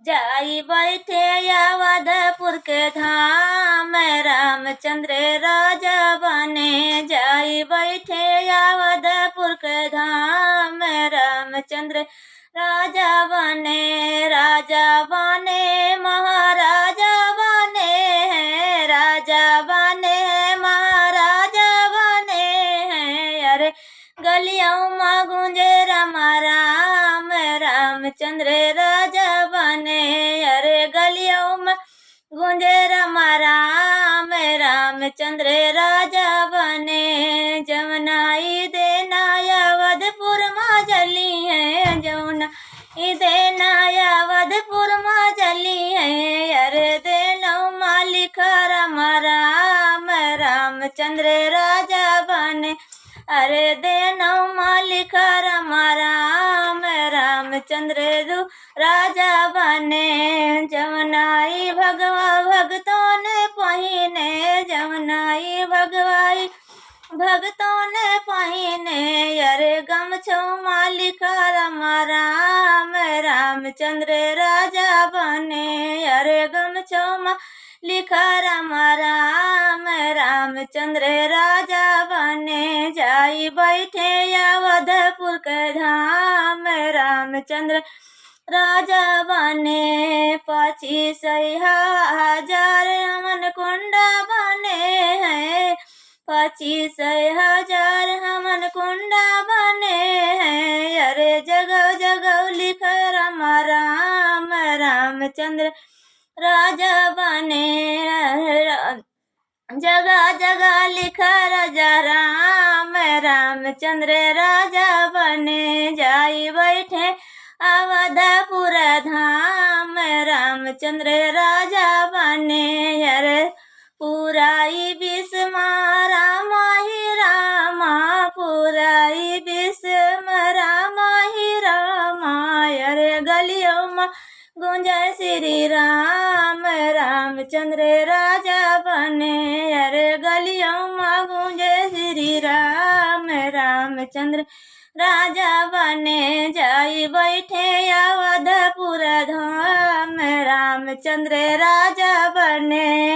जाई बैठे अवधपुर के धाम, रामचंद्र राजा बने। जाई बैठे अवधपुर के धाम, रामचंद्र राजा बने। राजा बने महाराजा बने हैं, राजा बने महाराजा बने हैं। अरे गलियों में गूंजे राम राम, रामचंद्र राजा बने। अरे गलियों में गूंजे राम राम, रामचंद्र राजा बने। जमुनाई देना अवधपुर में जली है, जमुना देना अवधपुर में जली है। अरे देनो मालिक राम राम, रामचंद्र राजा बने। अरे देनो मालिक राम राम, रामचंद्र राजा बने। जमुनाई भगवा भक्तों ने पहिने, जमुनाई भगवाई भक्तों ने पहिने। अरे गमछो मालिक राम राम, रामचंद्र राजा बने। अरे गमछो मालिक राम राम, रामचंद्र राजा बने। जाई बैठे अवधपुर के धाम, रामचंद्र राजा बने। 25,000 हमन कुंडा बने हैं, 25,000 हमन कुंडा बने हैं। अरे जगह जगह लिख राम राम, रामचंद्र राजा बने। जगह जगह लिख राजा राम, रामचंद्र राजा बने। जाई बैठे अवधपुर धाम, रामचंद्र राजा बने। अरे पुराई विश्व राम ही रामा, पुराई विश्व राम ही रामा। अरे गलियों में गूंजे श्री राम, रामचंद्र राजा बने। अरे गलियों में गूंजे श्री राम, रामचंद्र राजा बने। जाई बैठे अवधपुर धाम, रामचंद्र राजा बने।